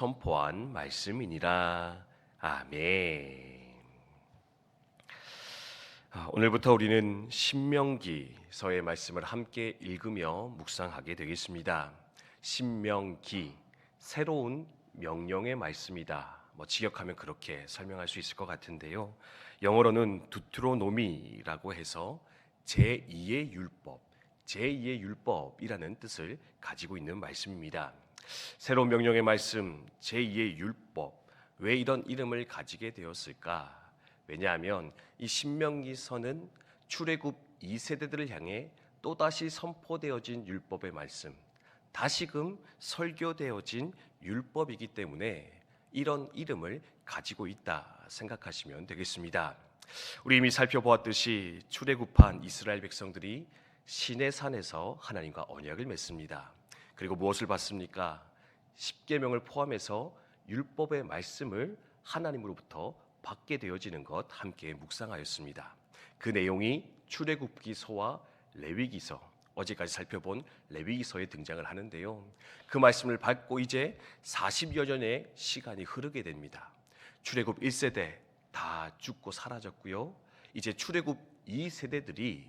선포한 말씀이니라. 아멘. 오늘부터 우리는 신명기서의 말씀을 함께 읽으며 묵상하게 되겠습니다. 신명기, 새로운 명령의 말씀이다. 직역하면 그렇게 설명할 수 있을 것 같은데요. 영어로는 두트로노미라고 해서 제2의 율법, 제2의 율법이라는 뜻을 가지고 있는 말씀입니다. 새로운 명령의 말씀, 제2의 율법, 왜 이런 이름을 가지게 되었을까? 왜냐하면 이 신명기서는 출애굽 2세대들을 향해 또다시 선포되어진 율법의 말씀, 다시금 설교되어진 율법이기 때문에 이런 이름을 가지고 있다 생각하시면 되겠습니다. 우리 이미 살펴보았듯이 출애굽한 이스라엘 백성들이 시내산에서 하나님과 언약을 맺습니다. 그리고 무엇을 받습니까? 십계명을 포함해서 율법의 말씀을 하나님으로부터 받게 되어지는 것 함께 묵상하였습니다. 그 내용이 출애굽기서와 레위기서, 어제까지 살펴본 레위기서에 등장을 하는데요. 그 말씀을 받고 이제 40여 년의 시간이 흐르게 됩니다. 출애굽 1세대 다 죽고 사라졌고요. 이제 출애굽 2세대들이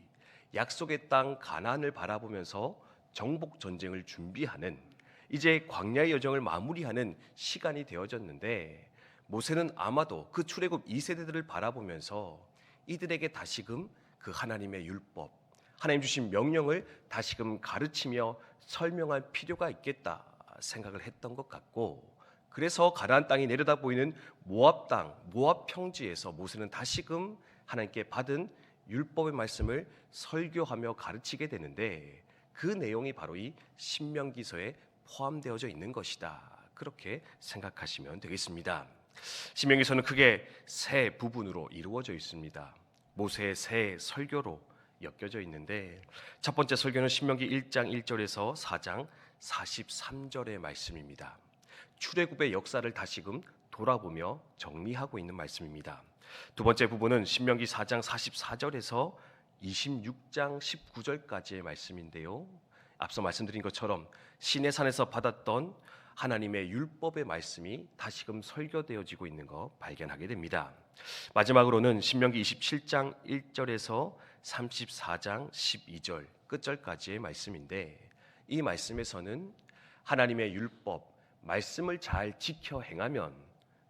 약속의 땅 가나안을 바라보면서 정복 전쟁을 준비하는, 이제 광야의 여정을 마무리하는 시간이 되어졌는데, 모세는 아마도 그 출애굽 2세대들을 바라보면서 이들에게 다시금 그 하나님의 율법, 하나님 주신 명령을 다시금 가르치며 설명할 필요가 있겠다 생각을 했던 것 같고, 그래서 가나안 땅이 내려다 보이는 모압 땅, 모압 평지에서 모세는 다시금 하나님께 받은 율법의 말씀을 설교하며 가르치게 되는데, 그 내용이 바로 이 신명기서에 포함되어져 있는 것이다, 그렇게 생각하시면 되겠습니다. 신명기서는 크게 세 부분으로 이루어져 있습니다. 모세의 세 설교로 엮여져 있는데, 첫 번째 설교는 신명기 1장 1절에서 4장 43절의 말씀입니다. 출애굽의 역사를 다시금 돌아보며 정리하고 있는 말씀입니다. 두 번째 부분은 신명기 4장 44절에서 26장 19절까지의 말씀인데요. 앞서 말씀드린 것처럼 시내산에서 받았던 하나님의 율법의 말씀이 다시금 설교되어지고 있는 거 발견하게 됩니다. 마지막으로는 신명기 27장 1절에서 34장 12절 끝절까지의 말씀인데, 이 말씀에서는 하나님의 율법, 말씀을 잘 지켜 행하면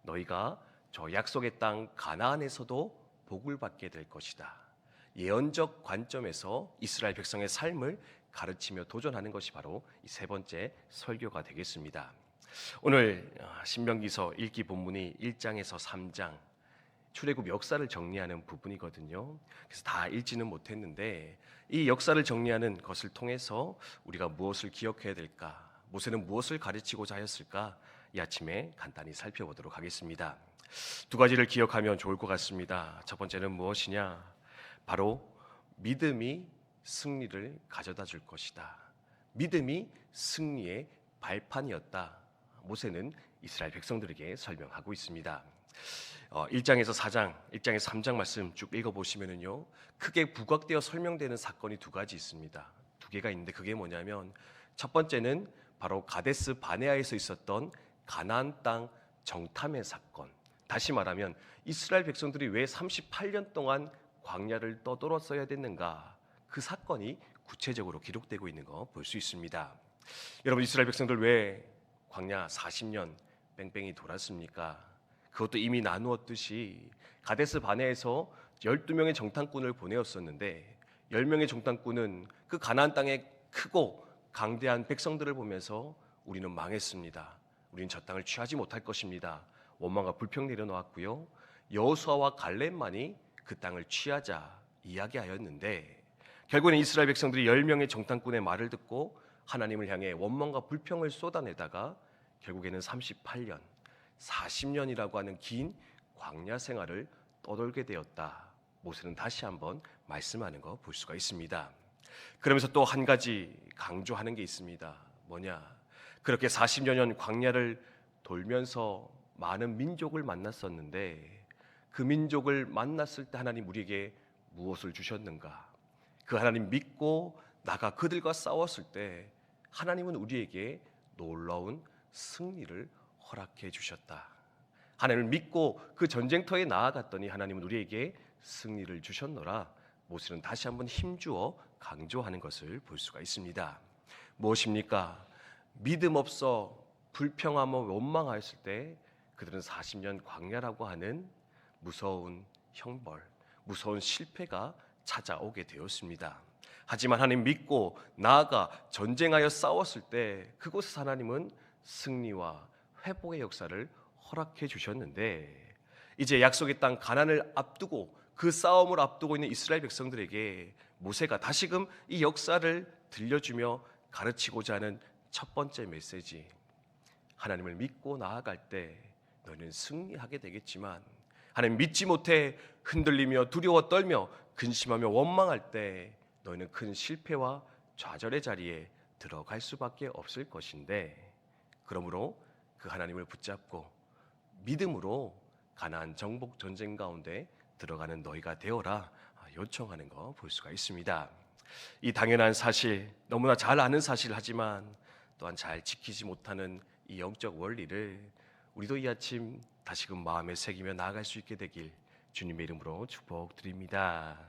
너희가 저 약속의 땅 가나안에서도 복을 받게 될 것이다, 예언적 관점에서 이스라엘 백성의 삶을 가르치며 도전하는 것이 바로 이 세 번째 설교가 되겠습니다. 오늘 신명기서 읽기 본문이 1장에서 3장 출애굽 역사를 정리하는 부분이거든요. 그래서 다 읽지는 못했는데, 이 역사를 정리하는 것을 통해서 우리가 무엇을 기억해야 될까, 모세는 무엇을 가르치고자 하였을까, 이 아침에 간단히 살펴보도록 하겠습니다. 두 가지를 기억하면 좋을 것 같습니다. 첫 번째는 무엇이냐? 바로 믿음이 승리를 가져다 줄 것이다. 믿음이 승리의 발판이었다. 모세는 이스라엘 백성들에게 설명하고 있습니다. 1장에서 4장, 1장에서 3장 말씀 쭉 읽어보시면요, 크게 부각되어 설명되는 사건이 두 가지 있습니다. 두 개가 있는데, 그게 뭐냐면, 첫 번째는 바로 가데스 바네아에서 있었던 가나안 땅 정탐의 사건. 다시 말하면 이스라엘 백성들이 왜 38년 동안 광야를 떠돌았어야 됐는가, 그 사건이 구체적으로 기록되고 있는 거 볼 수 있습니다. 여러분, 이스라엘 백성들 왜 광야 40년 뺑뺑이 돌았습니까? 그것도 이미 나누었듯이 가데스 바네에서 12명의 정탐꾼을 보내었었는데, 10명의 정탐꾼은 그 가나안 땅의 크고 강대한 백성들을 보면서 우리는 망했습니다, 우리는 저 땅을 취하지 못할 것입니다, 원망과 불평 내려놓았고요. 여호수아와 갈렙만이 그 땅을 취하자 이야기하였는데, 결국에는 이스라엘 백성들이 10명의 정탐꾼의 말을 듣고 하나님을 향해 원망과 불평을 쏟아내다가 결국에는 38년, 40년이라고 하는 긴 광야 생활을 떠돌게 되었다. 모세는 다시 한번 말씀하는 거 볼 수가 있습니다. 그러면서 또 한 가지 강조하는 게 있습니다. 뭐냐? 그렇게 40여 년 광야를 돌면서 많은 민족을 만났었는데, 그 민족을 만났을 때 하나님 우리에게 무엇을 주셨는가? 그 하나님 믿고 나가 그들과 싸웠을 때 하나님은 우리에게 놀라운 승리를 허락해 주셨다. 하나님을 믿고 그 전쟁터에 나아갔더니 하나님은 우리에게 승리를 주셨노라. 모세는 다시 한번 힘주어 강조하는 것을 볼 수가 있습니다. 무엇입니까? 믿음 없어 불평하며 원망하였을 때 그들은 40년 광야라고 하는 무서운 형벌, 무서운 실패가 찾아오게 되었습니다. 하지만 하나님 믿고 나아가 전쟁하여 싸웠을 때 그곳에서 하나님은 승리와 회복의 역사를 허락해 주셨는데, 이제 약속의 땅 가나안을 앞두고 그 싸움을 앞두고 있는 이스라엘 백성들에게 모세가 다시금 이 역사를 들려주며 가르치고자 하는 첫 번째 메시지, 하나님을 믿고 나아갈 때 너희는 승리하게 되겠지만 하나님 믿지 못해 흔들리며 두려워 떨며 근심하며 원망할 때 너희는 큰 실패와 좌절의 자리에 들어갈 수밖에 없을 것인데, 그러므로 그 하나님을 붙잡고 믿음으로 가나안 정복 전쟁 가운데 들어가는 너희가 되어라 요청하는 거 볼 수가 있습니다. 이 당연한 사실, 너무나 잘 아는 사실 하지만 또한 잘 지키지 못하는 이 영적 원리를 우리도 이 아침 다시금 마음에 새기며 나아갈 수 있게 되길 주님의 이름으로 축복드립니다.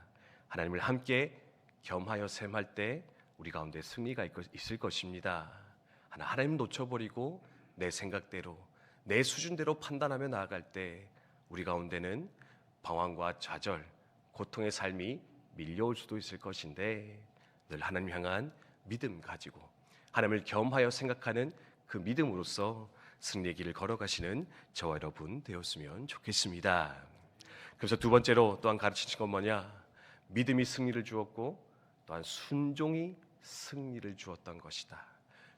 하나님을 함께 겸하여 셈할 때 우리 가운데 승리가 있을 것입니다. 하나님 놓쳐버리고 내 생각대로 내 수준대로 판단하며 나아갈 때 우리 가운데는 방황과 좌절, 고통의 삶이 밀려올 수도 있을 것인데, 늘 하나님 향한 믿음 가지고 하나님을 겸하여 생각하는 그 믿음으로써 승리의 길을 걸어가시는 저와 여러분 되었으면 좋겠습니다. 그래서 두 번째로 또한 가르치신 건 뭐냐? 믿음이 승리를 주었고 또한 순종이 승리를 주었던 것이다.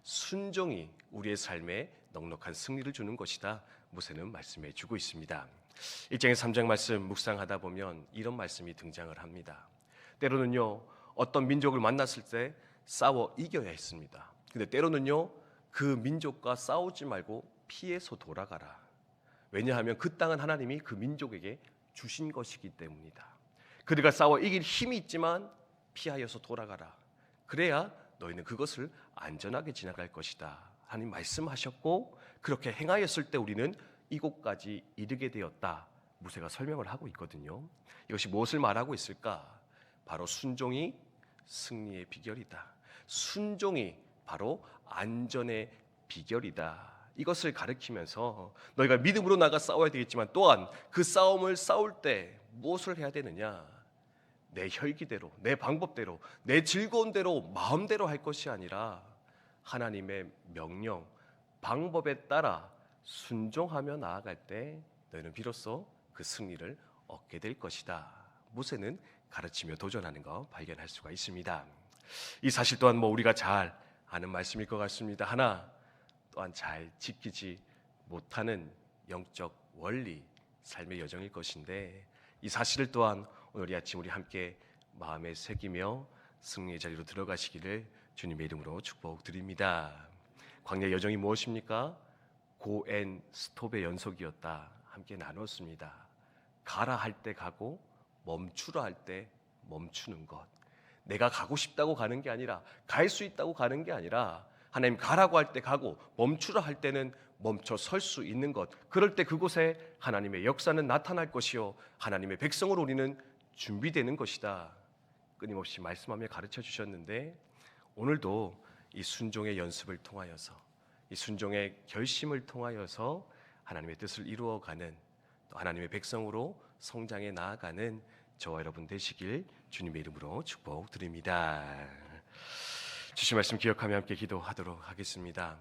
순종이 우리의 삶에 넉넉한 승리를 주는 것이다. 모세는 말씀해 주고 있습니다. 1장에서 3장 말씀 묵상하다 보면 이런 말씀이 등장을 합니다. 때로는요, 어떤 민족을 만났을 때 싸워 이겨야 했습니다. 근데 때로는요, 그 민족과 싸우지 말고 피해서 돌아가라. 왜냐하면 그 땅은 하나님이 그 민족에게 주신 것이기 때문이다. 그들과 싸워 이길 힘이 있지만 피하여서 돌아가라. 그래야 너희는 그것을 안전하게 지나갈 것이다. 하나님 말씀하셨고, 그렇게 행하였을 때 우리는 이곳까지 이르게 되었다. 모세가 설명을 하고 있거든요. 이것이 무엇을 말하고 있을까? 바로 순종이 승리의 비결이다. 순종이 바로 안전의 비결이다. 이것을 가르치면서 너희가 믿음으로 나가 싸워야 되겠지만 또한 그 싸움을 싸울 때 무엇을 해야 되느냐? 내 혈기대로, 내 방법대로, 내 즐거운 대로, 마음대로 할 것이 아니라 하나님의 명령, 방법에 따라 순종하며 나아갈 때 너희는 비로소 그 승리를 얻게 될 것이다. 모세는 가르치며 도전하는 거 발견할 수가 있습니다. 이 사실 또한 우리가 잘 아는 말씀일 것 같습니다. 하나, 또한 잘 지키지 못하는 영적 원리, 삶의 여정일 것인데, 이 사실을 또한 오늘 이 아침 우리 함께 마음에 새기며 승리의 자리로 들어가시기를 주님의 이름으로 축복드립니다. 광야 여정이 무엇입니까? 고 앤 스톱의 연속이었다. 함께 나눴습니다. 가라 할 때 가고 멈추라 할 때 멈추는 것. 내가 가고 싶다고 가는 게 아니라, 갈 수 있다고 가는 게 아니라, 하나님 가라고 할 때 가고 멈추라 할 때는 멈춰 설 수 있는 것. 그럴 때 그곳에 하나님의 역사는 나타날 것이요 하나님의 백성으로 우리는 준비되는 것이다. 끊임없이 말씀하며 가르쳐 주셨는데, 오늘도 이 순종의 연습을 통하여서, 이 순종의 결심을 통하여서 하나님의 뜻을 이루어가는, 또 하나님의 백성으로 성장해 나아가는 저와 여러분 되시길 주님의 이름으로 축복드립니다. 주신 말씀 기억하며 함께 기도하도록 하겠습니다.